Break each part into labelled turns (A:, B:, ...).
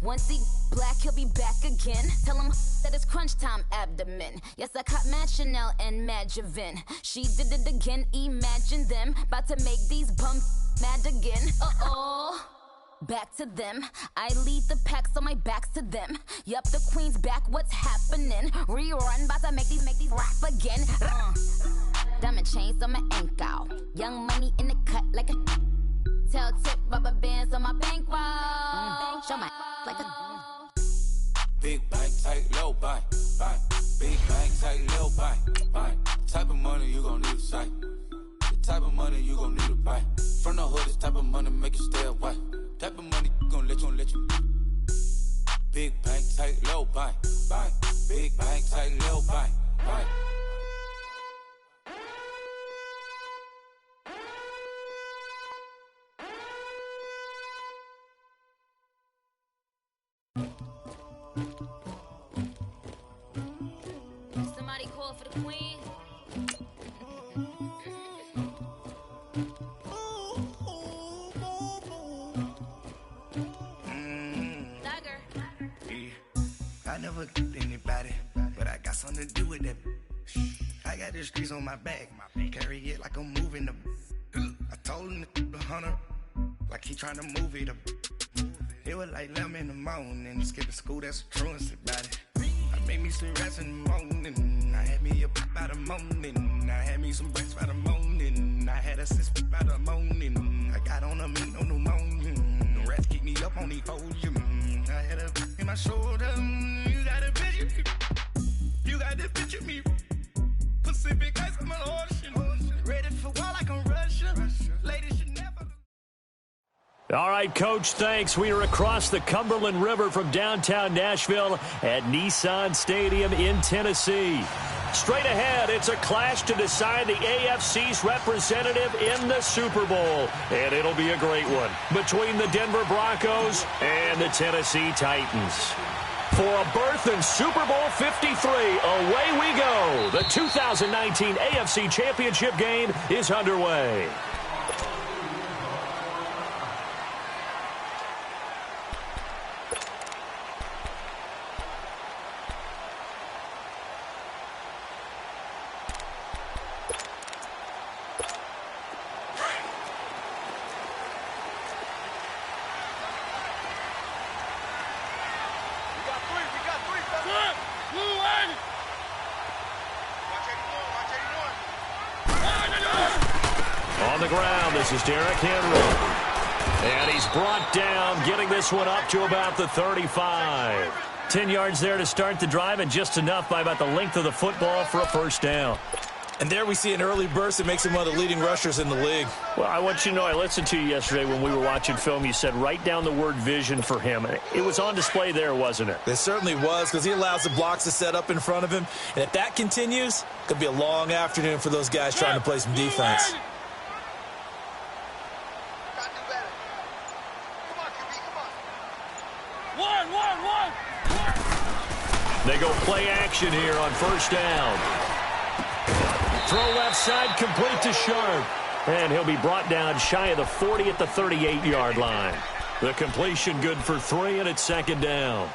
A: Once he black, he'll be back again. Tell him that it's crunch time abdomen. Yes, I caught Mad Chanel and Mad Javin. She did it again, imagine them. About to make these bum mad again. Uh-oh. Back to them. I lead the pack, so my back's to them. Yup, the queen's back, what's happening? Rerun, about to make these rap again. Diamond chains on my ankle. Young money in the cut like a tail tip, rubber bands on my bankroll. Show my like a
B: big bank, tight, low bank, bank. Big bank, tight, low bank, bank. Type of money you gon' need to sight. The type of money you gon' need to buy. From the hood, this type of money make you stay away. Type of money gon' let you. Big bank, tight, low bank, bank. Big bank, tight, low bank, bank.
A: somebody call for the queen.
C: I never killed anybody, but I got something to do with that. I got the streets on my back, carry it like I'm moving the. I told him the hunter, like he trying to move it up. It was like 11 in the morning, skipping school, that's the truancy about it. I made me some rats in the morning, I had me a pop by the morning, I had me some breaks by the morning, I had a sis by the morning, I got on a meat on the morning, the rats keep me up on the podium, I had a in my shoulder, you got a picture, you got the picture me, Pacific ice, I'm an ocean, ready for war like I'm Russia, ladies should never.
D: All right, Coach, thanks. We are across the Cumberland River from downtown Nashville at Nissan Stadium in Tennessee. Straight ahead, it's a clash to decide the AFC's representative in the Super Bowl. And it'll be a great one between the Denver Broncos and the Tennessee Titans. For a berth in Super Bowl 53, away we go. The 2019 AFC Championship game is underway. On the ground, this is Derrick Henry. And he's brought down, getting this one up to about the 35. 10 yards there to start the drive, and just enough by about the length of the football for a first down.
E: And there we see an early burst that makes him one of the leading rushers in the league.
D: Well, I want you to know, I listened to you yesterday when we were watching film. You said write down the word vision for him. It was on display there, wasn't it?
E: It certainly was, because he allows the blocks to set up in front of him. And if that continues, it could be a long afternoon for those guys trying to play some defense.
D: They go play action here on first down. Throw left side, complete to Sharp. And he'll be brought down shy of the 40 at the 38-yard line. The completion good for 3, and it's second down.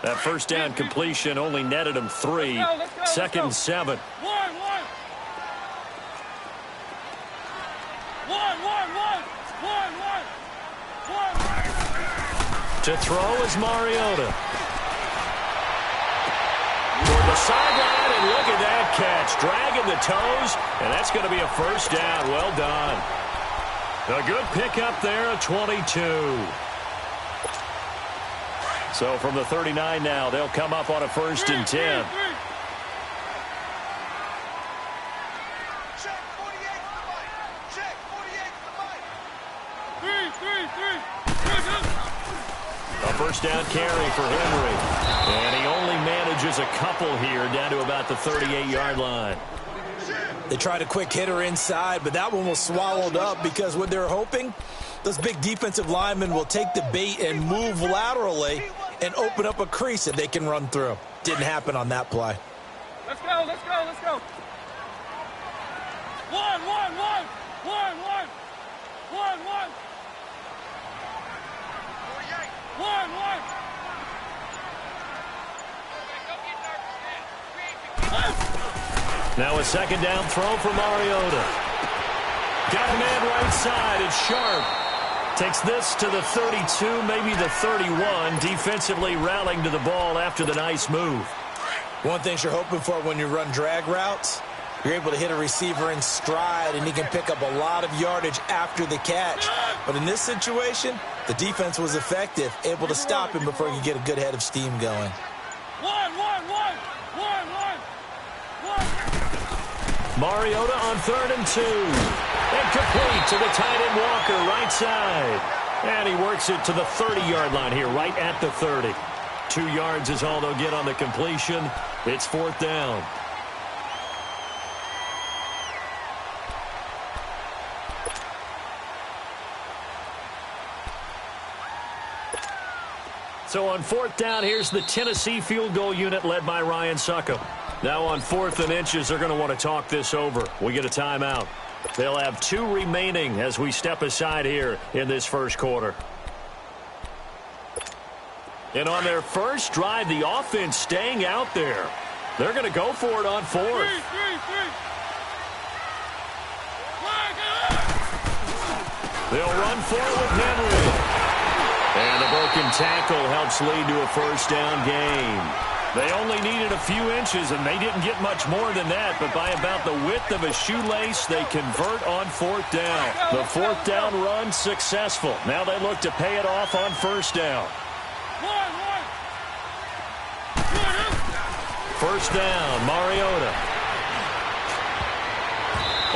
D: That first down completion only netted him 3. Second and 7. To throw is Mariota. Toward the sideline, and look at that catch. Dragging the toes, and that's going to be a first down. Well done. A good pickup there at 22. So from the 39 now, they'll come up on a first and 10. A first down carry for Henry. And he only manages a couple here down to about the 38-yard line.
E: They tried a quick hitter inside, but that one was swallowed up because what they're hoping, those big defensive linemen will take the bait and move laterally and open up a crease that they can run through. Didn't happen on that play.
F: Let's go, let's go, let's go. One.
D: Now a second down throw for Mariota. Got a man right side. It's Sharp. Takes this to the 32, maybe the 31. Defensively rallying to the ball after the nice move.
E: One thing you're hoping for when you run drag routes, you're able to hit a receiver in stride, and he can pick up a lot of yardage after the catch. But in this situation, the defense was effective, able to stop him before he could get a good head of steam going.
F: One.
D: Mariota on 3rd and 2. And complete to the tight end Walker, right side. And he works it to the 30-yard line here, right at the 30. 2 yards is all they'll get on the completion. It's 4th down. So on 4th down, here's the Tennessee field goal unit led by Ryan Succop. Now on 4th and inches, they're going to want to talk this over. We get a timeout. They'll have 2 remaining as we step aside here in this first quarter. And on their first drive, the offense staying out there. They're going to go for it on 4th. They'll run for it with Henry. And a broken tackle helps lead to a first down gain. They only needed a few inches, and they didn't get much more than that, but by about the width of a shoelace, they convert on 4th down. The 4th down run successful. Now they look to pay it off on 1st down. First down, Mariota.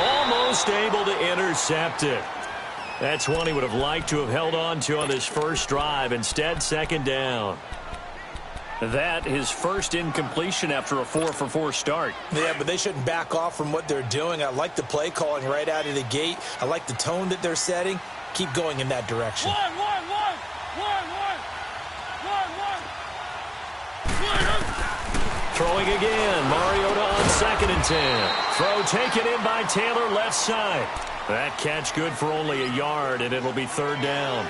D: Almost able to intercept it. That's one he would have liked to have held on to on this first drive. Instead, 2nd down. That his first incompletion after a 4-for-4 start.
E: Yeah, but they shouldn't back off from what they're doing. I like the play calling right out of the gate. I like the tone that they're setting. Keep going in that direction.
F: One.
D: Throwing again. Mariota on 2nd and 10. Throw taken in by Taylor, left side. That catch good for only a yard, and it'll be 3rd down.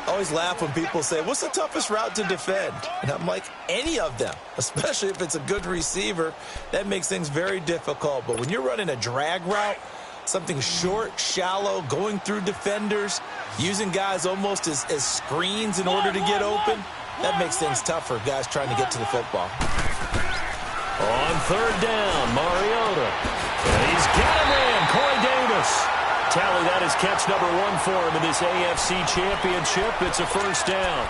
E: I always laugh when people say, what's the toughest route to defend? And I'm like, any of them, especially if it's a good receiver. That makes things very difficult. But when you're running a drag route, something short, shallow, going through defenders, using guys almost as screens in order to get open, that makes things tough for guys trying to get to the football.
D: On 3rd down, Mariota. And he's got him in, Corey Davis. Tally, that is catch number 1 for him in this AFC Championship. It's a first down.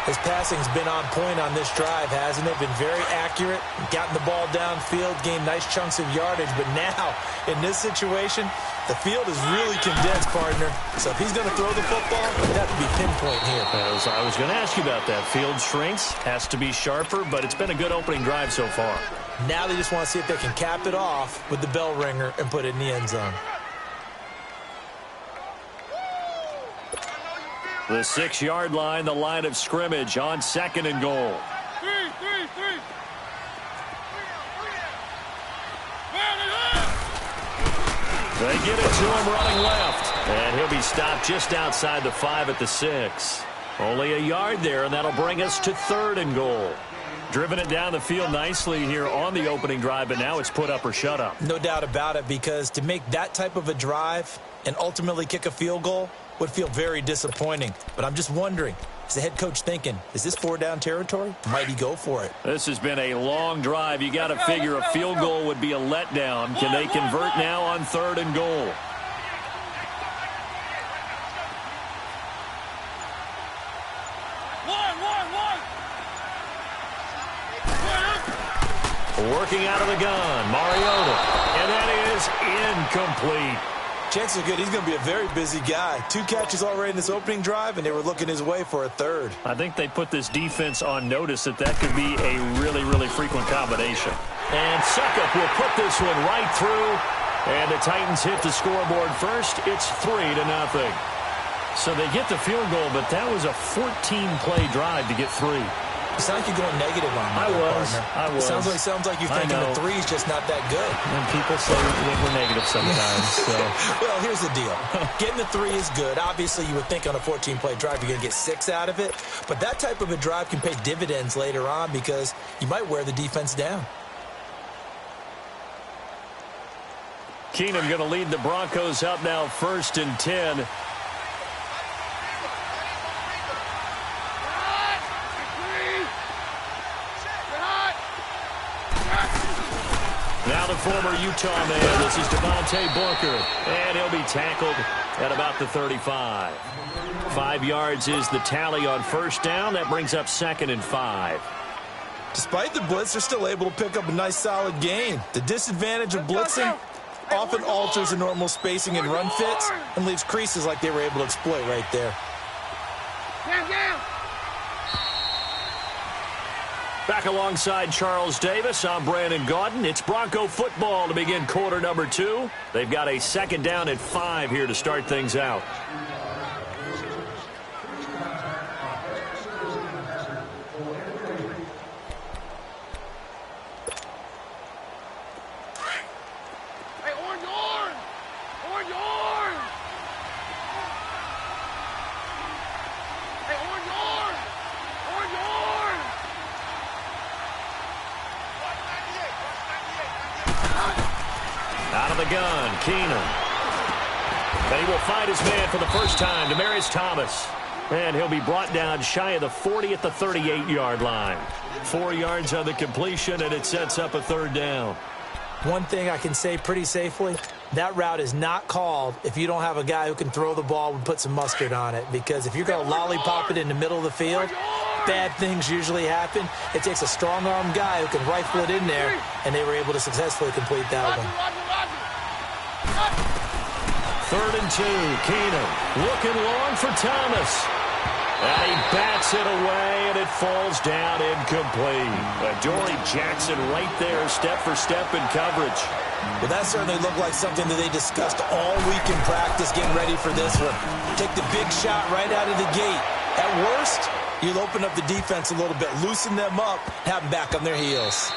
E: His passing's been on point on this drive, hasn't it? Been very accurate, gotten the ball downfield, gained nice chunks of yardage. But now, in this situation, the field is really condensed, partner. So if he's going to throw the football, it'd have to be pinpoint here.
D: I was going to ask you about that. Field shrinks, has to be sharper, but it's been a good opening drive so far.
E: Now they just want to see if they can cap it off with the bell ringer and put it in the end zone.
D: The 6-yard line, the line of scrimmage on 2nd and goal.
F: Three.
D: They get it to him running left. And he'll be stopped just outside the 5 at the 6. Only a yard there, and that'll bring us to 3rd and goal. Driven it down the field nicely here on the opening drive, but now it's put up or shut up.
E: No doubt about it, because to make that type of a drive and ultimately kick a field goal would feel very disappointing. But I'm just wondering, is the head coach thinking, is this 4-down territory? Might he go for it?
D: This has been a long drive. You got to figure a field goal would be a letdown. Can they convert now on 3rd and goal? Working out of the gun, Mariota. And that is incomplete.
E: Chances are good he's going to be a very busy guy. 2 catches already in this opening drive, and they were looking his way for a 3rd.
D: I think they put this defense on notice that could be a really, really frequent combination. And Succop will put this one right through. And the Titans hit the scoreboard first. It's 3-0. So they get the field goal, but that was a 14-play drive to get 3.
E: You sound like you're going negative on that,
D: I was.
E: Sounds like you're thinking the three's just not that good.
D: And people say we're negative sometimes. So.
E: Well, here's the deal. Getting the three is good. Obviously, you would think on a 14-play drive you're going to get 6 out of it. But that type of a drive can pay dividends later on because you might wear the defense down.
D: Keenum going to lead the Broncos up now 1st and 10. Now the former Utah man, this is Devontae Booker, and he'll be tackled at about the 35. 5 yards is the tally on 1st down. That brings up 2nd and 5.
E: Despite the blitz, they're still able to pick up a nice, solid gain. The disadvantage of blitzing often alters the normal spacing and run fits and leaves creases like they were able to exploit right there.
D: Back alongside Charles Davis, I'm Brandon Gaudin. It's Bronco football to begin quarter number 2. They've got a 2nd down at 5 here to start things out. Gun, Keenum. And he will find his man for the first time, Demaryius Thomas. And he'll be brought down shy of the 40 at the 38-yard line. 4 yards on the completion, and it sets up a 3rd down.
E: One thing I can say pretty safely, that route is not called if you don't have a guy who can throw the ball and put some mustard on it. Because if you're going to lollipop it in the middle of the field, bad things usually happen. It takes a strong-arm guy who can rifle it in there, and they were able to successfully complete that one.
D: 3rd and 2, Keenum looking long for Thomas. And he bats it away, and it falls down incomplete. Adoree Jackson right there, step for step in coverage.
E: Well, that certainly looked like something that they discussed all week in practice getting ready for this one. Take the big shot right out of the gate. At worst, you'll open up the defense a little bit, loosen them up, have them back on their heels.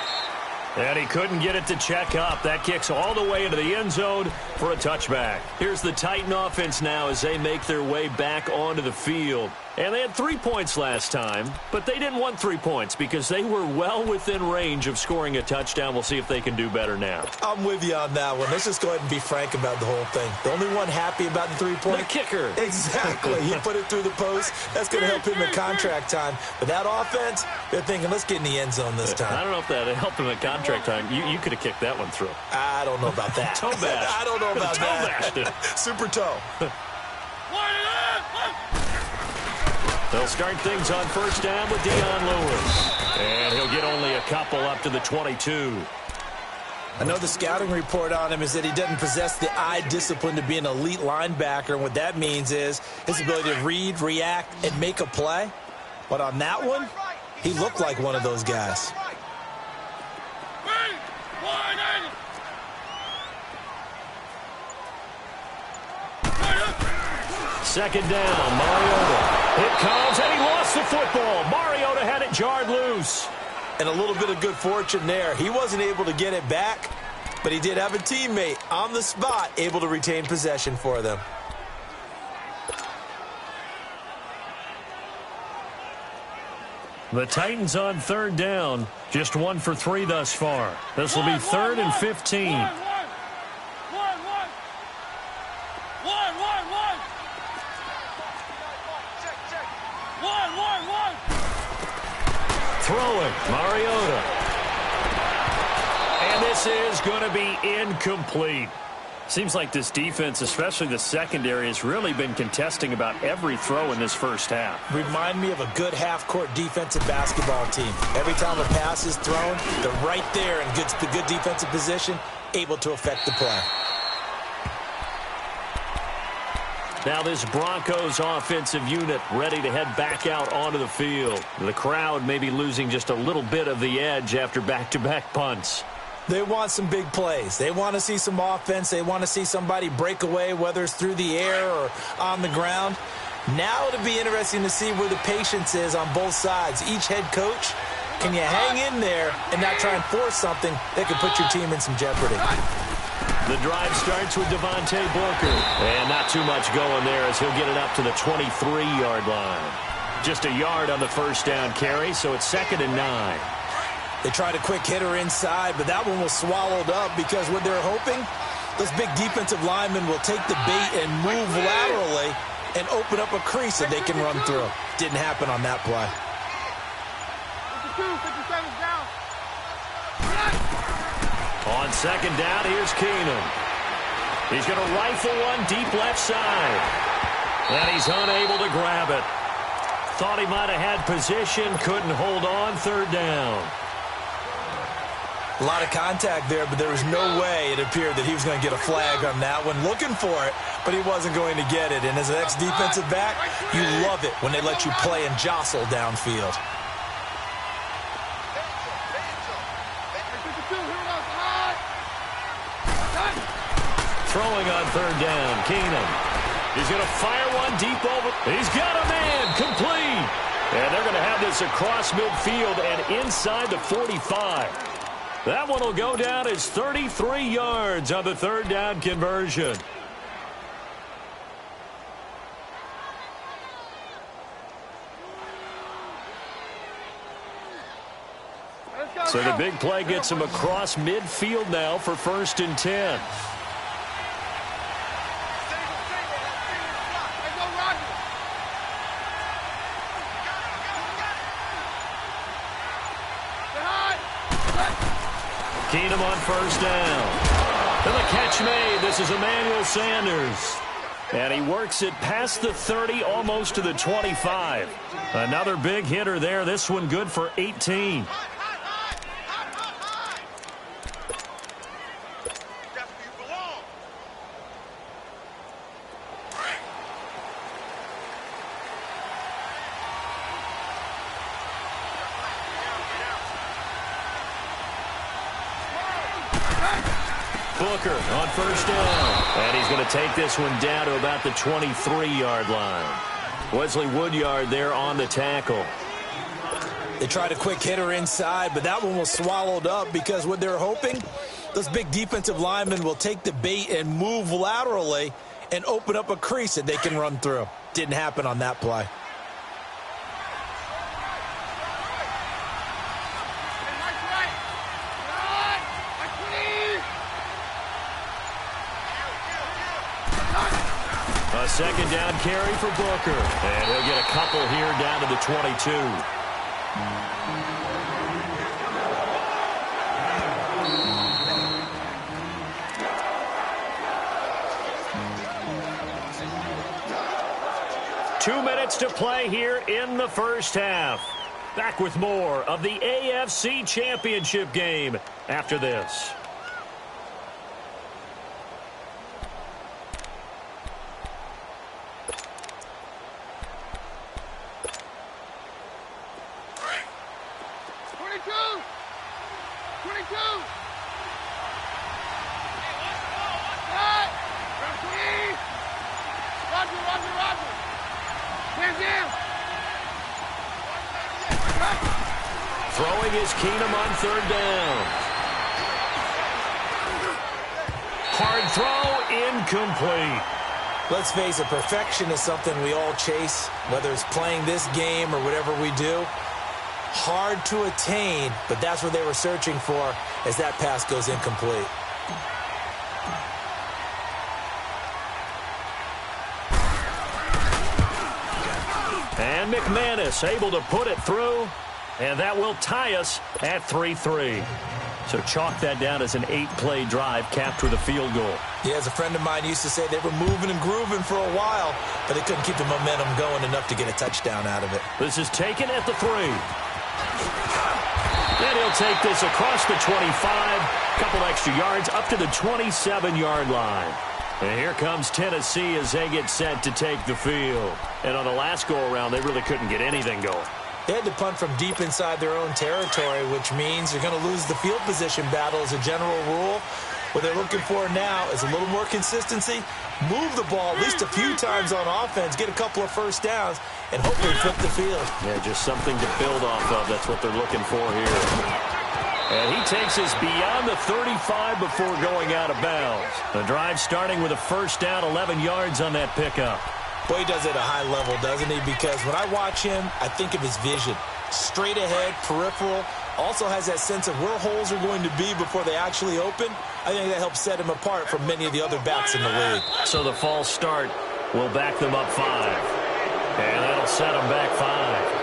D: And he couldn't get it to check up. That kicks all the way into the end zone for a touchback. Here's the Titan offense now as they make their way back onto the field. And they had 3 points last time, but they didn't want 3 points because they were well within range of scoring a touchdown. We'll see if they can do better now.
E: I'm with you on that one. Let's just go ahead and be frank about the whole thing. The only one happy about the 3-point?
D: The kicker.
E: Exactly. He put it through the post. That's going to help him in contract time. But that offense, they're thinking, let's get in the end zone this time.
D: I don't know if that helped him in contract time. You could have kicked that one through.
E: I don't know about that.
D: Toe bash.
E: I don't know about that. Super toe.
D: They'll start things on 1st down with Dion Lewis. And he'll get only a couple up to the 22.
E: I know the scouting report on him is that he doesn't possess the eye discipline to be an elite linebacker. And what that means is his ability to read, react, and make a play. But on that one, he looked like one of those guys.
D: Second down, Mariota. It comes, and he lost the football. Mariota had it jarred loose.
E: And a little bit of good fortune there. He wasn't able to get it back, but he did have a teammate on the spot able to retain possession for them.
D: The Titans on 3rd down. Just 1 for 3 thus far. This will be 3rd and 15. Throwing, Mariota. And this is going to be incomplete. Seems like this defense, especially the secondary, has really been contesting about every throw in this first half.
E: Remind me of a good half-court defensive basketball team. Every time a pass is thrown, they're right there in good defensive position, able to affect the play.
D: Now this Broncos offensive unit ready to head back out onto the field. The crowd may be losing just a little bit of the edge after back-to-back punts.
E: They want some big plays. They want to see some offense. They want to see somebody break away, whether it's through the air or on the ground. Now it'll be interesting to see where the patience is on both sides. Each head coach, can you hang in there and not try and force something that could put your team in some jeopardy?
D: The drive starts with Devontae Booker. And not too much going there as he'll get it up to the 23-yard line. Just a yard on the first down carry, so it's 2nd and 9.
E: They tried a quick hitter inside, but that one was swallowed up because what they're hoping, those big defensive linemen will take the bait and move laterally and open up a crease that they can run through. Didn't happen on that play.
F: 57's down.
D: On 2nd down, here's Keenum. He's going to rifle one deep left side. And he's unable to grab it. Thought he might have had position, couldn't hold on, 3rd down.
E: A lot of contact there, but there was no way it appeared that he was going to get a flag on that one. Looking for it, but he wasn't going to get it. And as an ex-defensive back, you love it when they let you play and jostle downfield.
D: Throwing on 3rd down, Keenum. He's going to fire one deep over. He's got a man, complete. And they're going to have this across midfield and inside the 45. That one will go down as 33 yards on the 3rd down conversion. So the big play gets him across midfield now for 1st and 10. Keenum on 1st down. And the catch made. This is Emmanuel Sanders. And he works it past the 30, almost to the 25. Another big hitter there. This one good for 18. Booker on 1st down. And he's going to take this one down to about the 23-yard line. Wesley Woodyard there on the tackle.
E: They tried a quick hitter inside, but that one was swallowed up because what they're hoping, those big defensive linemen will take the bait and move laterally and open up a crease that they can run through. Didn't happen on that play.
D: A 2nd down carry for Booker. And he'll get a couple here down to the 22. Two minutes to play here in the first half. Back with more of the AFC Championship game after this. Throwing is Keenum on 3rd down. Hard throw, incomplete.
E: Let's face it, perfection is something we all chase, whether it's playing this game or whatever we do. Hard to attain, but that's what they were searching for as that pass goes incomplete.
D: And McManus able to put it through, and that will tie us at 3-3. So chalk that down as an 8-play drive capped with a field goal.
E: Yeah, as a friend of mine used to say, they were moving and grooving for a while, but they couldn't keep the momentum going enough to get a touchdown out of it.
D: This is taken at the 3. And he'll take this across the 25, couple extra yards up to the 27-yard line. And here comes Tennessee as they get set to take the field. And on the last go-around, they really couldn't get anything going.
E: They had to punt from deep inside their own territory, which means you're going to lose the field position battle as a general rule. What they're looking for now is a little more consistency, move the ball at least a few times on offense, get a couple of first downs, and hopefully flip the field.
D: Yeah, just something to build off of. That's what they're looking for here. And he takes us beyond the 35 before going out of bounds. The drive starting with a first down, 11 yards on that pickup.
E: Boy, he does it at a high level, doesn't he? Because when I watch him, I think of his vision. Straight ahead, peripheral, also has that sense of where holes are going to be before they actually open. I think that helps set him apart from many of the other backs in the league.
D: So the false start will back them up 5. And that'll set them back 5.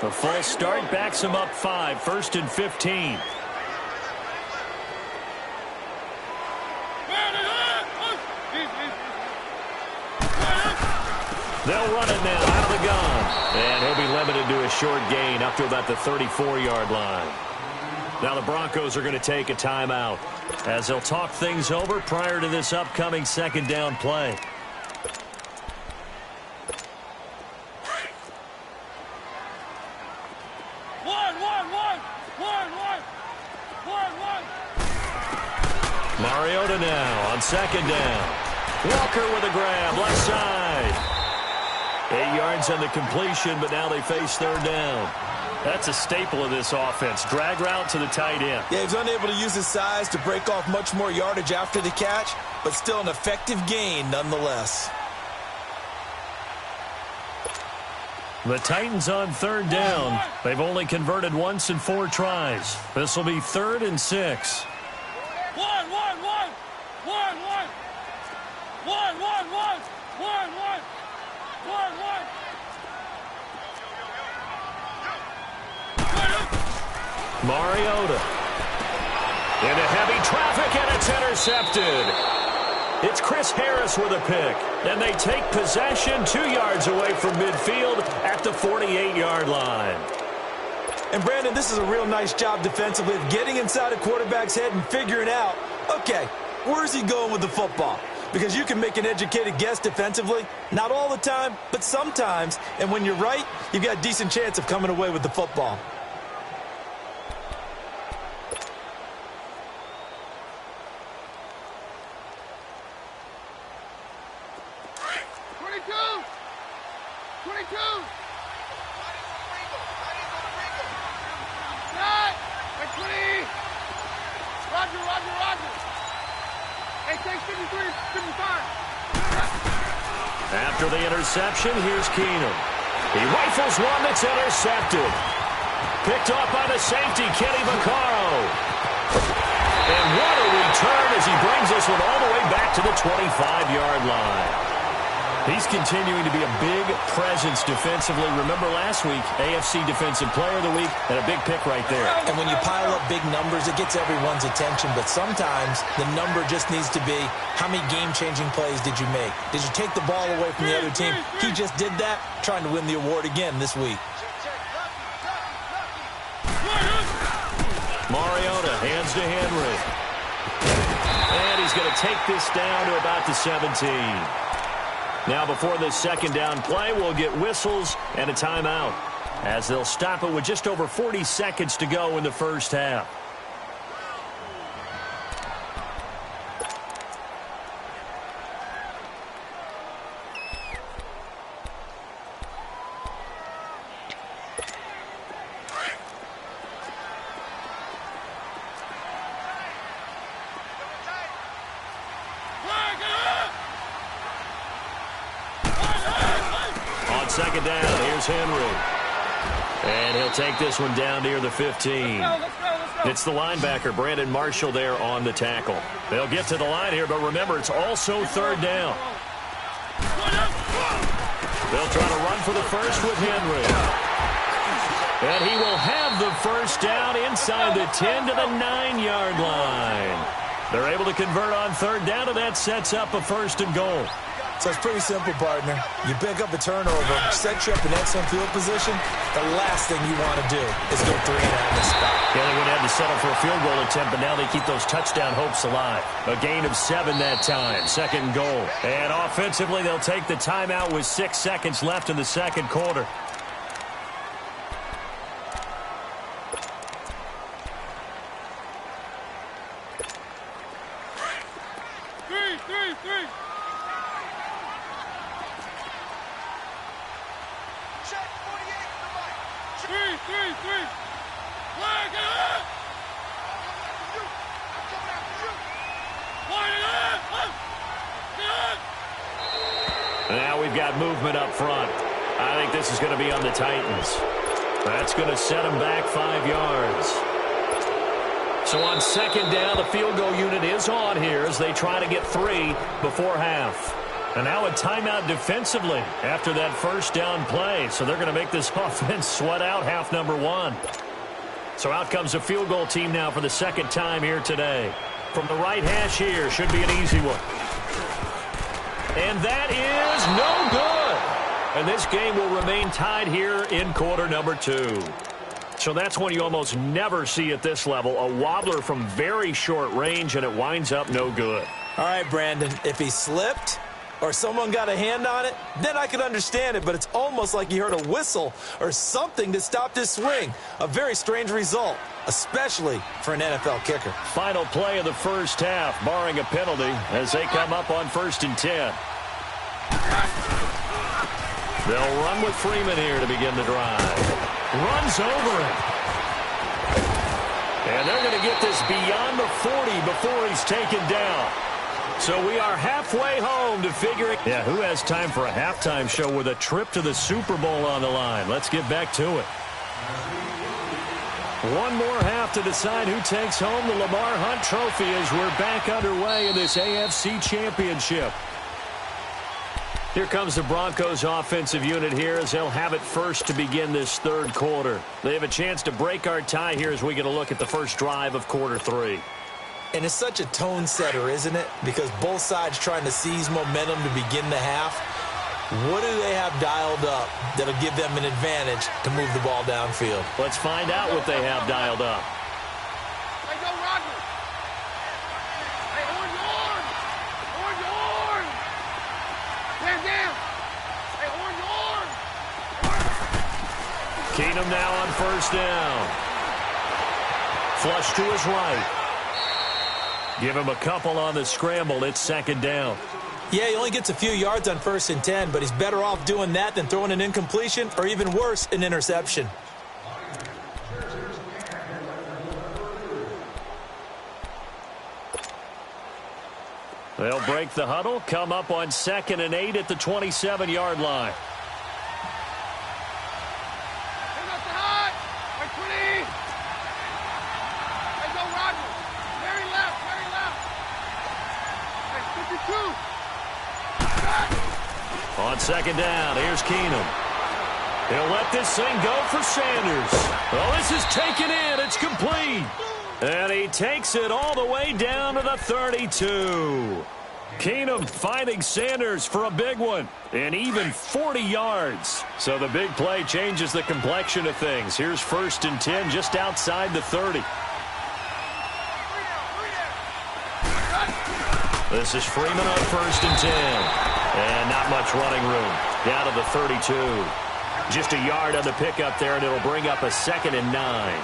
D: The false start backs them up 5, 1st and 15. They'll run it now out of the gun. And he'll be limited to a short gain up to about the 34-yard line. Now the Broncos are going to take a timeout as they'll talk things over prior to this upcoming second down play. Mariota now on second down. Walker with a grab, left side. 8 yards on the completion, but now they face third down. That's a staple of this offense. Drag route to the tight end.
E: Yeah, he's unable to use his size to break off much more yardage after the catch, but still an effective gain nonetheless.
D: The Titans on third down. They've only converted once in 4 tries. This will be 3rd and 6. Mariota into heavy traffic, and it's intercepted. It's Chris Harris with a pick. And they take possession 2 yards away from midfield at the 48-yard line.
E: And, Brandon, this is a real nice job defensively of getting inside a quarterback's head and figuring out, okay, where's he going with the football? Because you can make an educated guess defensively. Not all the time, but sometimes. And when you're right, you've got a decent chance of coming away with the football.
D: After the interception, here's Keenum. He rifles one that's intercepted. Picked off by the safety, Kenny Vaccaro. And what a return as he brings this one all the way back to the 25-yard line. He's continuing to be a big presence defensively. Remember last week, AFC Defensive Player of the Week, and a big pick right there.
E: And when you pile up big numbers, it gets everyone's attention. But sometimes the number just needs to be, how many game-changing plays did you make? Did you take the ball away from the other team? He just did that, trying to win the award again this week.
D: Mariota hands to Henry. And he's going to take this down to about the 17. Now before this second down play, we'll get whistles and a timeout as they'll stop it with just over 40 seconds to go in the first half. Second down, here's Henry. And he'll take this one down near the 15.
F: Let's go.
D: It's the linebacker, Brandon Marshall, there on the tackle. They'll get to the line here, but remember, it's also third down. They'll try to run for the first with Henry. And he will have the first down inside the 10 to the 9-yard line. They're able to convert on third down, and that sets up a 1st and goal.
E: So it's pretty simple, partner. You pick up a turnover, set you up in excellent field position. The last thing you want to do is go 3 and out of this spot.
D: Yeah, they would have to settle for a field goal attempt, but now they keep those touchdown hopes alive. A gain of 7 that time. 2nd and goal. And offensively, they'll take the timeout with 6 seconds left in the second quarter.
F: Three. Three. Flag it!
D: Now we've got movement up front. I think this is going to be on the Titans. That's going to set them back 5 yards. So on 2nd down, the field goal unit is on here as they try to get 3 before half. And now a timeout defensively after that 1st down play. So they're going to make this offense sweat out half number 1. So out comes a field goal team now for the 2nd time here today. From the right hash here, should be an easy one. And that is no good. And this game will remain tied here in quarter number 2. So that's one you almost never see at this level. A wobbler from very short range, and it winds up no good.
E: All right, Brandon, if he slipped or someone got a hand on it, then I could understand it, but it's almost like you heard a whistle or something that stopped his swing. A very strange result, especially for an NFL kicker.
D: Final play of the first half, barring a penalty, as they come up on 1st and 10. They'll run with Freeman here to begin the drive. Runs over him. And they're going to get this beyond the 40 before he's taken down. So we are halfway home to figure it. Yeah, who has time for a halftime show with a trip to the Super Bowl on the line? Let's get back to it. One more half to decide who takes home the Lamar Hunt Trophy as we're back underway in this AFC Championship. Here comes the Broncos offensive unit here as they'll have it first to begin this 3rd quarter. They have a chance to break our tie here as we get a look at the first drive of quarter 3.
E: And it's such a tone setter, isn't it? Because both sides trying to seize momentum to begin the half. What do they have dialed up that'll give them an advantage to move the ball downfield?
D: Let's find out what they have dialed up.
F: Hey, go Roger. Hey, on your arm. On your arm. Stand down. Hey, on your arm.
D: Keenum now on 1st down. Flush to his right. Give him a couple on the scramble. It's 2nd down.
E: Yeah, he only gets a few yards on 1st and 10, but he's better off doing that than throwing an incompletion or even worse, an interception.
D: They'll break the huddle, come up on 2nd and 8 at the 27-yard line.
F: Bring up the high. Hey, 20. Hey, go Roger. Very left. Hey, 52.
D: On 2nd down, here's Keenum. He'll let this thing go for Sanders. Well, this is taken in. It's complete. And he takes it all the way down to the 32. Keenum finding Sanders for a big one. And even 40 yards. So the big play changes the complexion of things. Here's 1st and 10 just outside the 30. This is Freeman on 1st and 10. And not much running room. Down to the 32. Just a yard on the pickup there, and it'll bring up a 2nd and 9.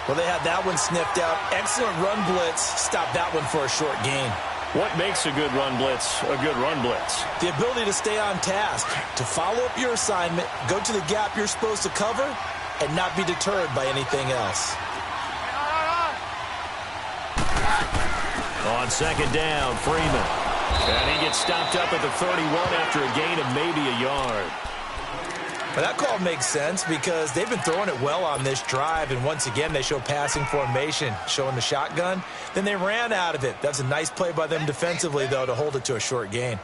E: Well, they had that one sniffed out. Excellent run blitz. Stop that one for a short gain.
D: What makes a good run blitz a good run blitz?
E: The ability to stay on task, to follow up your assignment, go to the gap you're supposed to cover, and not be deterred by anything else.
D: On 2nd down, Freeman. And he gets stopped up at the 31 after a gain of maybe a yard.
E: Well, that call makes sense because they've been throwing it well on this drive, and once again they show passing formation, showing the shotgun. Then they ran out of it. That's a nice play by them defensively, though, to hold it to a short gain.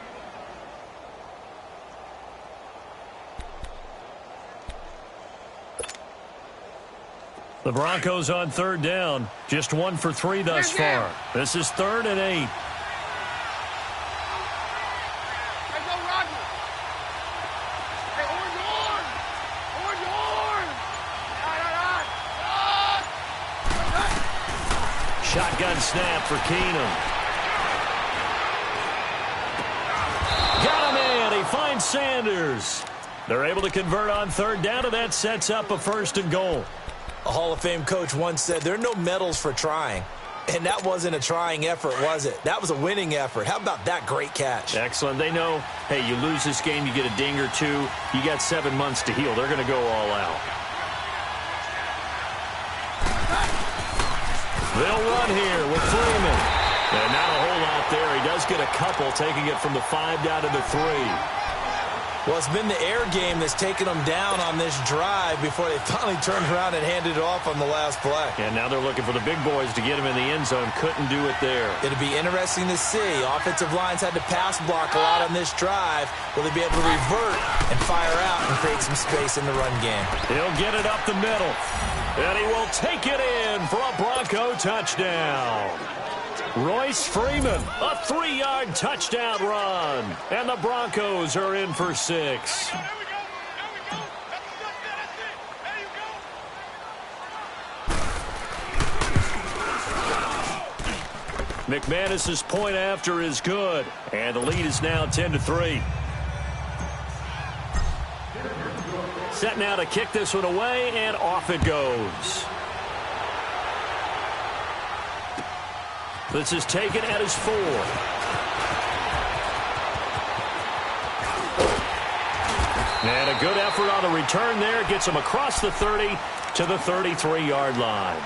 D: The Broncos on 3rd down. Just 1 for 3 thus far. This is 3rd and 8. Shotgun snap for Keenum. Got him in. He finds Sanders. They're able to convert on third down, and that sets up a 1st and goal.
E: A Hall of Fame coach once said, there are no medals for trying. And that wasn't a trying effort, was it? That was a winning effort. How about that great catch?
D: Excellent. They know, hey, you lose this game, you get a ding or two. You got 7 months to heal. They're going to go all out. They'll run here with Freeman. And not a whole lot there. He does get a couple, taking it from the 5 down to the 3.
E: Well, it's been the air game that's taken them down on this drive before they finally turned around and handed it off on the last play.
D: And now they're looking for the big boys to get him in the end zone. Couldn't do it there.
E: It'll be interesting to see. Offensive lines had to pass block a lot on this drive. Will they be able to revert and fire out and create some space in the run game?
D: He'll get it up the middle. And he will take it in for a Bronco touchdown. Royce Freeman, a 3-yard touchdown run. And the Broncos are in for 6. McManus's point after is good. And the lead is now 10-3. Set now to kick this one away, and off it goes. This is taken at his 4. And a good effort on the return there. Gets him across the 30 to the 33-yard line.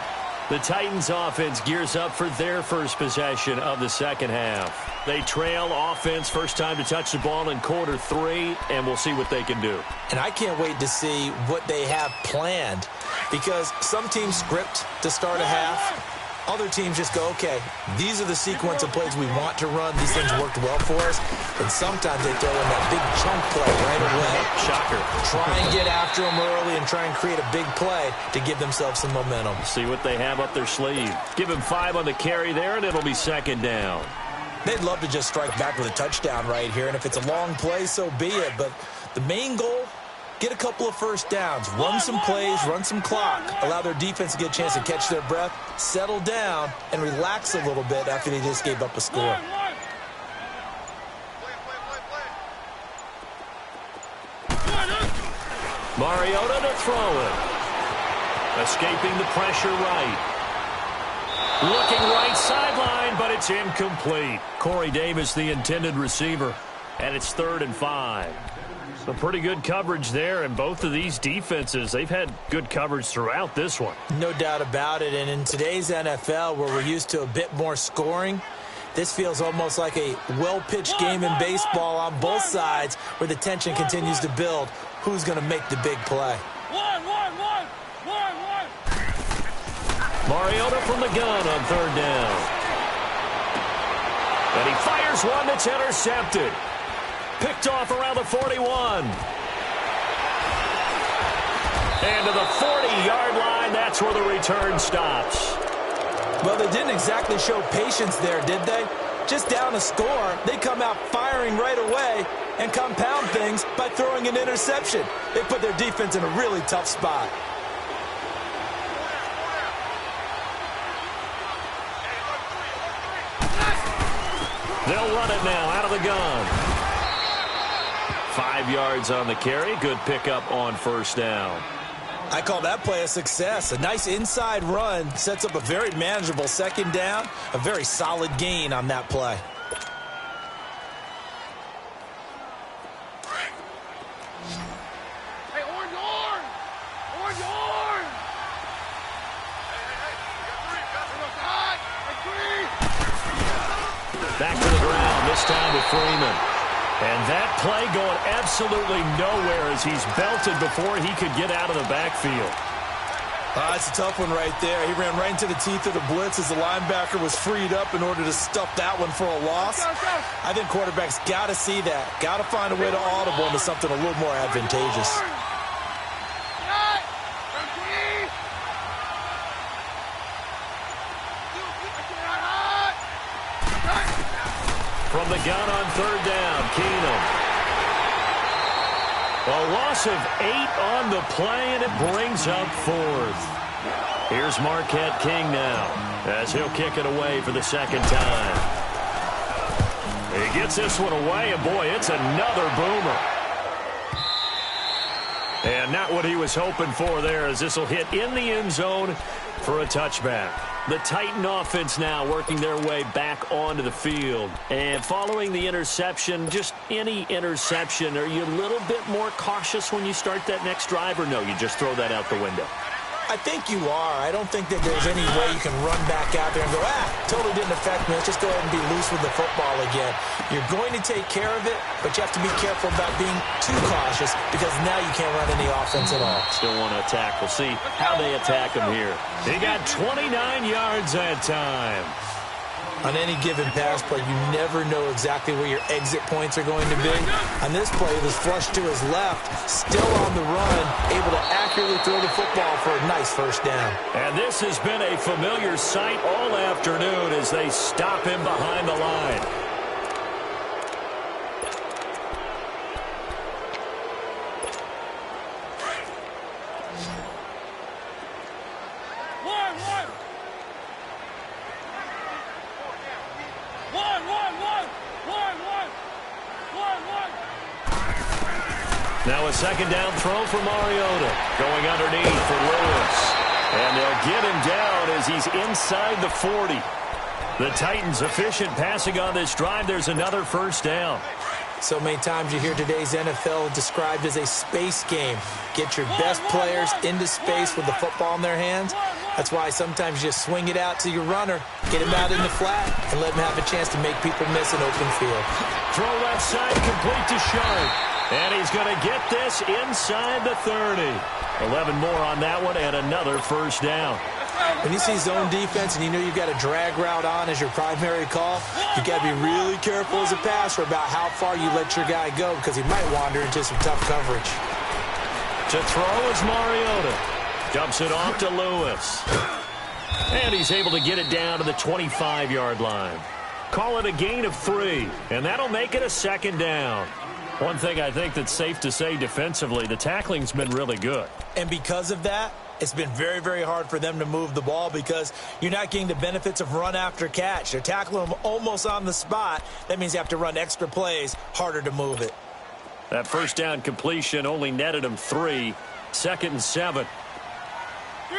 D: The Titans offense gears up for their first possession of the second half. They trail offense, first time to touch the ball in quarter 3, and we'll see what they can do.
E: And I can't wait to see what they have planned, because some teams script to start a half. Other teams just go, okay, these are the sequence of plays we want to run. These things worked well for us. And sometimes they throw in that big chunk play right away.
D: Shocker.
E: Try and get after them early and try and create a big play to give themselves some momentum.
D: See what they have up their sleeve. Give him 5 on the carry there, and it'll be 2nd down.
E: They'd love to just strike back with a touchdown right here. And if it's a long play, so be it. But the main goal, get a couple of first downs, run some plays, run some clock, allow their defense to get a chance to catch their breath, settle down, and relax a little bit after they just gave up a score.
D: Mariota to throw it. Escaping the pressure right. Looking right sideline, but it's incomplete. Corey Davis, the intended receiver, and it's 3rd and 5. Some pretty good coverage there, and both of these defenses, they've had good coverage throughout this one.
E: No doubt about it, and in today's NFL, where we're used to a bit more scoring, this feels almost like a well-pitched game in baseball on both sides, where the tension continues to build. Who's going to make the big play?
D: Mariota from the gun on 3rd down. And he fires one that's intercepted. Picked off around the 41. And to the 40-yard line, that's where the return stops.
E: Well, they didn't exactly show patience there, did they? Just down a score, they come out firing right away and compound things by throwing an interception. They put their defense in a really tough spot.
D: They'll run it now out of the gun. 5 yards on the carry. Good pickup on 1st down.
E: I call that play a success. A nice inside run sets up a very manageable 2nd down. A very solid gain on that play.
F: Hey, orange! Orange!
D: Back to the ground, this time with Freeman. And that play going absolutely nowhere as he's belted before he could get out of the backfield.
E: That's a tough one right there. He ran right into the teeth of the blitz as the linebacker was freed up in order to stuff that one for a loss. I think quarterbacks got to see that. Got to find a way to audible into something a little more advantageous.
D: From the gun on 3rd down, Keenum. A loss of 8 on the play, and it brings up 4th. Here's Marquette King now as he'll kick it away for the second time. He gets this one away, and boy, it's another boomer. And not what he was hoping for there, as this will hit in the end zone for a touchback. The Titan offense now working their way back onto the field. And following the interception, just any interception, are you a little bit more cautious when you start that next drive, or no, you just throw that out the window?
E: I think you are. I don't think that there's any way you can run back out there and go, totally didn't affect me. Let's just go ahead and be loose with the football again. You're going to take care of it, but you have to be careful about being too cautious because now you can't run any offense at all.
D: Still want to attack. We'll see how they attack him here. He got 29 yards that time.
E: On any given pass play, you never know exactly where your exit points are going to be. On this play, it was flushed to his left, still on the run, able to accurately throw the football for a nice first down.
D: And this has been a familiar sight all afternoon as they stop him behind the line. Now a second down throw for Mariota. Going underneath for Lewis. And they'll get him down as he's inside the 40. The Titans efficient passing on this drive. There's another first down.
E: So many times you hear today's NFL described as a space game. Get your best players into space with the football in their hands. That's why sometimes you just swing it out to your runner, get him out in the flat, and let him have a chance to make people miss an open field.
D: Throw left side complete to Sharp. And he's going to get this inside the 30. 11 more on that one and another first down.
E: When you see zone defense and you know you've got a drag route on as your primary call, you've got to be really careful as a passer about how far you let your guy go because he might wander into some tough coverage.
D: To throw is Mariota. Dumps it off to Lewis. And he's able to get it down to the 25-yard line. Call it a gain of 3, and that'll make it a second down. One thing I think that's safe to say defensively, the tackling's been really good.
E: And because of that, it's been very, very hard for them to move the ball because you're not getting the benefits of run after catch. They're tackling them almost on the spot. That means you have to run extra plays, harder to move it.
D: That first down completion only netted him 3. 2nd and 7.
F: 3.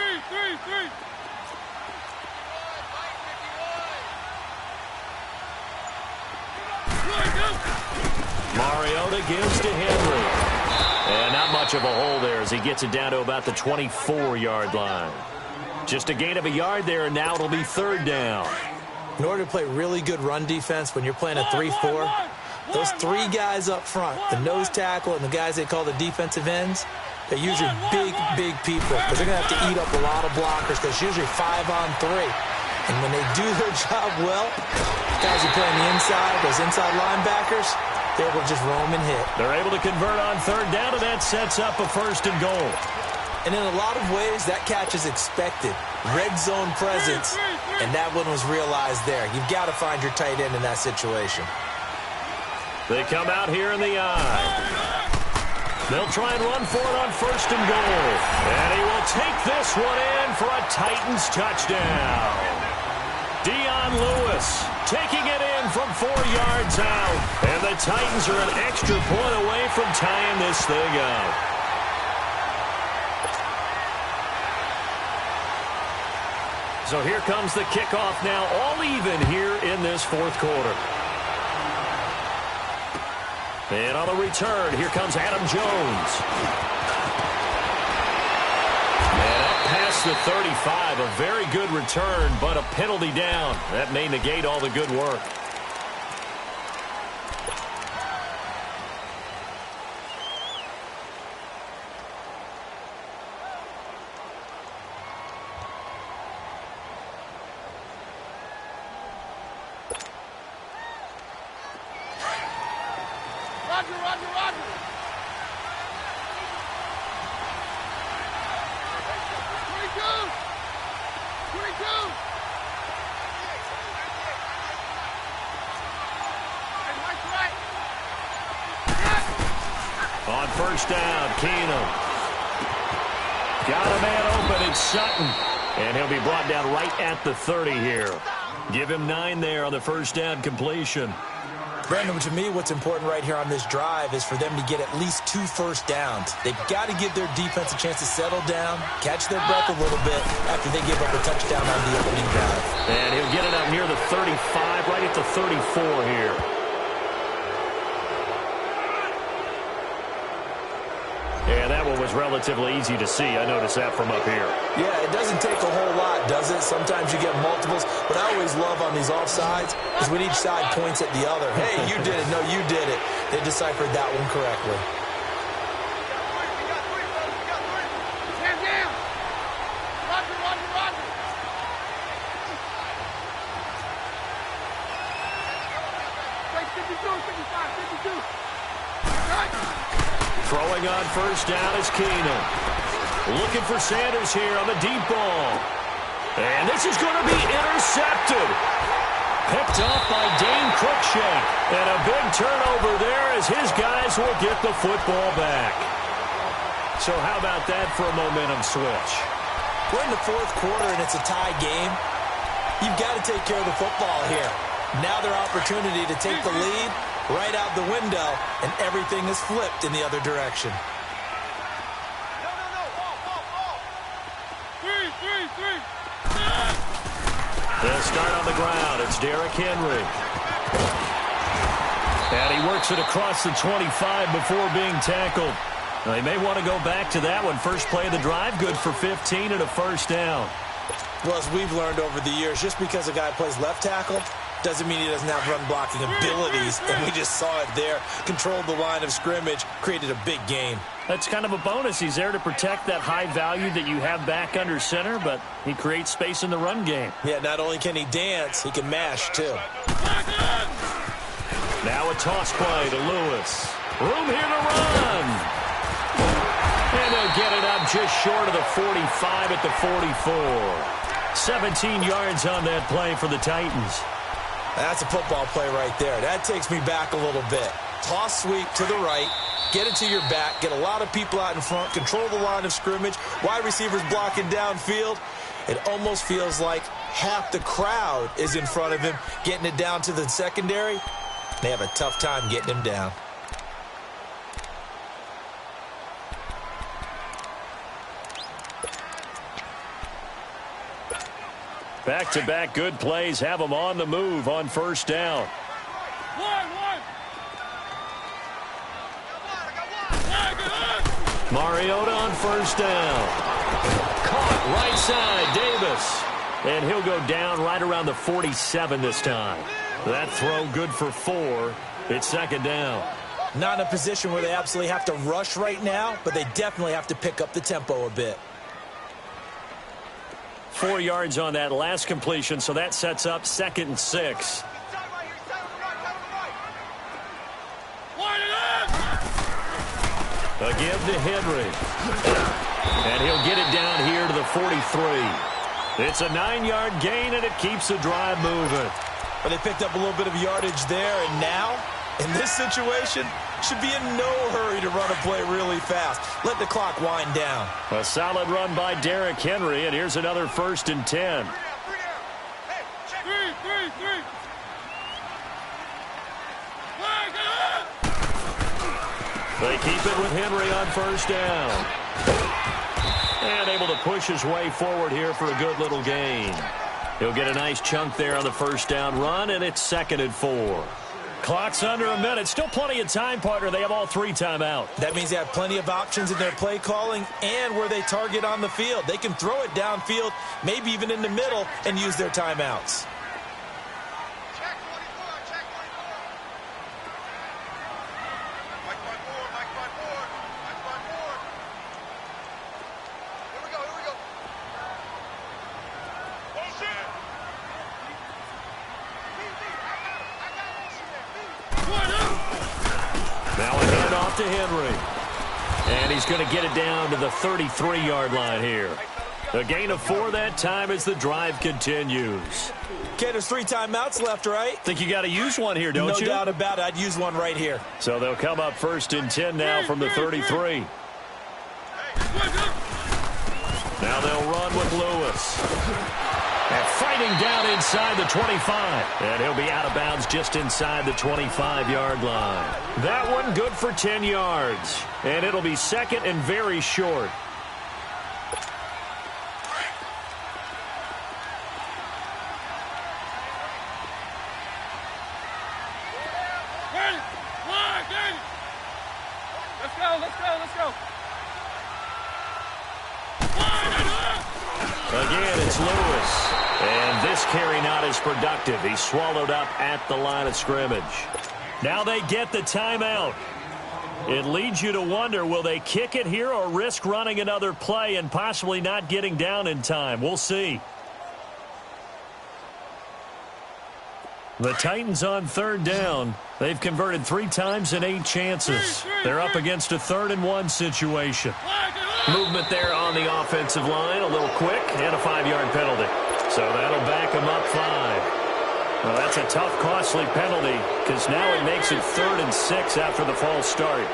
D: Mariota gives to Henry. And not much of a hole there as he gets it down to about the 24-yard line. Just a gain of a yard there, and now it'll be 3rd down.
E: In order to play really good run defense when you're playing a 3-4, those 3 guys up front, the nose tackle and the guys they call the defensive ends, they're usually big, big people because they're going to have to eat up a lot of blockers because it's usually 5-on-3. And when they do their job well, guys who play on the inside, those inside linebackers, they're able to just roam and hit.
D: They're able to convert on 3rd down, and that sets up a 1st and goal.
E: And in a lot of ways, that catch is expected. Red zone presence, and that one was realized there. You've got to find your tight end in that situation.
D: They come out here in the eye. They'll try and run for it on 1st and goal. And he will take this one in for a Titans touchdown. Dion Lewis taking it in from 4 yards out. And the Titans are an extra point away from tying this thing up. So here comes the kickoff now, all even here in this 4th quarter. And on the return, here comes Adam Jones. And up past the 35, a very good return, but a penalty down. That may negate all the good work.
F: Roger. 22.
D: On 1st down, Keenum. Got a man open. It's Sutton. And he'll be brought down right at the 30 here. Give him 9 there on the first down completion.
E: Brandon, to me, what's important right here on this drive is for them to get at least 2 first downs. They've got to give their defense a chance to settle down, catch their breath a little bit after they give up a touchdown on the opening drive.
D: And he'll get it up near the 35, right at the 34 here. And that one was relatively easy to see. I noticed that from up here.
E: Yeah, it doesn't take a whole lot, does it? Sometimes you get multiples. But I always love on these offsides is when each side points at the other. Hey, you did it. No, you did it. They deciphered that one correctly.
F: Stand down. Roger, Roger, Roger. Take 52, 55, 52. Right.
D: Throwing on first down is Keenan. Looking for Sanders here on the deep ball. And this is going to be intercepted. Picked off by Dane Cruikshank. And a big turnover there as his guys will get the football back. So how about that for a momentum switch?
E: We're in the 4th quarter and it's a tie game. You've got to take care of the football here. Now their opportunity to take the lead right out the window, and everything is flipped in the other direction.
D: They'll start on the ground. It's Derrick Henry. And he works it across the 25 before being tackled. Now, they may want to go back to that one. First play of the drive, good for 15 and a first down.
E: Well, as we've learned over the years, just because a guy plays left tackle doesn't mean he doesn't have run-blocking abilities, and we just saw it there. Controlled the line of scrimmage, created a big gain.
D: That's kind of a bonus. He's there to protect that high value that you have back under center, but he creates space in the run game.
E: Yeah, not only can he dance, he can mash, too.
D: Now a toss play to Lewis. Room here to run. And they'll get it up just short of the 45 at the 44. 17 yards on that play for the Titans.
E: That's a football play right there. That takes me back a little bit. Toss sweep to the right, get it to your back, get a lot of people out in front, control the line of scrimmage, wide receivers blocking downfield. It almost feels like half the crowd is in front of him, getting it down to the secondary. They have a tough time getting him down.
D: Back-to-back good plays have them on the move on first down. Mariota on first down. Caught right side, Davis. And he'll go down right around the 47 this time. That throw good for 4. It's second down.
E: Not in a position where they absolutely have to rush right now, but they definitely have to pick up the tempo a bit.
D: 4 yards on that last completion, so that sets up 2nd and 6. A give to Henry. And he'll get it down here to the 43. It's a 9-yard gain, and it keeps the drive moving.
E: But they picked up a little bit of yardage there, and now, in this situation, should be in no hurry to run a play really fast. Let the clock wind down.
D: A solid run by Derrick Henry, and here's another 1st and 10. They keep it with Henry on first down. And able to push his way forward here for a good little gain. He'll get a nice chunk there on the first down run, and it's 2nd and 4. Clock's under a minute. Still plenty of time, partner. They have all 3 timeout.
E: That means they have plenty of options in their play calling and where they target on the field. They can throw it downfield, maybe even in the middle, and use their timeouts.
D: Now a handoff to Henry. And he's going to get it down to the 33-yard line here. A gain of 4 that time as the drive continues.
E: Okay, there's 3 timeouts left, right?
D: Think you got to use one here, don't you?
E: No doubt about it. I'd use one right here.
D: So they'll come up 1st and 10 now from the 33. Now they'll run with Lewis. And fighting down inside the 25. And he'll be out of bounds just inside the 25-yard line. That one good for 10 yards. And it'll be second and very short. Again, it's Lewis. And this carry not as productive. He's swallowed up at the line of scrimmage. Now they get the timeout. It leads you to wonder, will they kick it here or risk running another play and possibly not getting down in time? We'll see. The Titans on third down. They've converted 3 times in 8 chances. They're up against a 3rd-and-1 situation. Movement there on the offensive line, a little quick, and a 5-yard penalty. So that'll back them up 5. Well, that's a tough, costly penalty because now it makes it 3rd and 6 after the false start.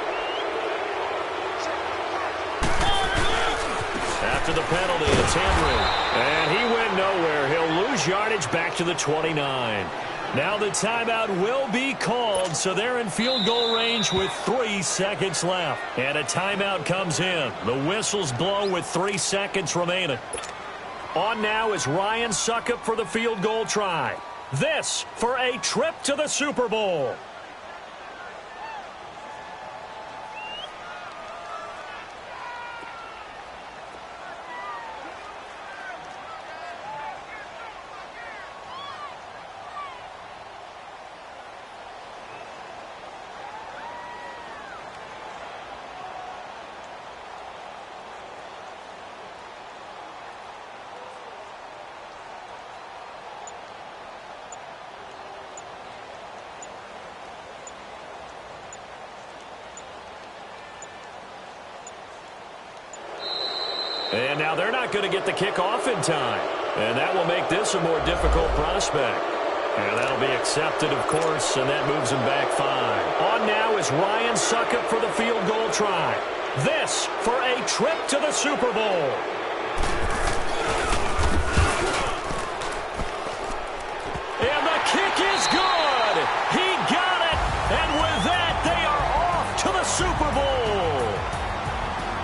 D: After the penalty, it's Henry. And he went nowhere. He'll lose yardage back to the 29. Now the timeout will be called, so they're in field goal range with 3 seconds left. And a timeout comes in. The whistles blow with 3 seconds remaining. On now is Ryan Suckup for the field goal try. This for a trip to the Super Bowl. And now they're not going to get the kickoff in time. And that will make this a more difficult prospect. And that'll be accepted, of course, and that moves him back 5. On now is Ryan Suckup for the field goal try. This for a trip to the Super Bowl. And the kick is good. He got it. And with that, they are off to the Super Bowl.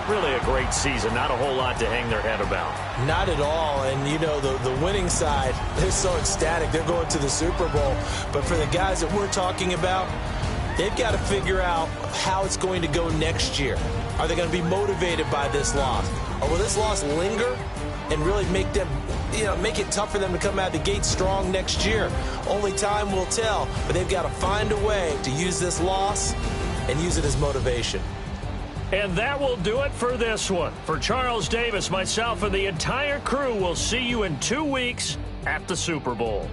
D: Really a great season. Not a whole lot to hang their head about.
E: Not at all. And, you know, the winning side, they're so ecstatic. They're going to the Super Bowl. But for the guys that we're talking about, they've got to figure out how it's going to go next year. Are they going to be motivated by this loss? Or will this loss linger and really make them, make it tough for them to come out of the gate strong next year? Only time will tell. But they've got to find a way to use this loss and use it as motivation.
D: And that will do it for this one. For Charles Davis, myself, and the entire crew, we'll see you in 2 weeks at the Super Bowl.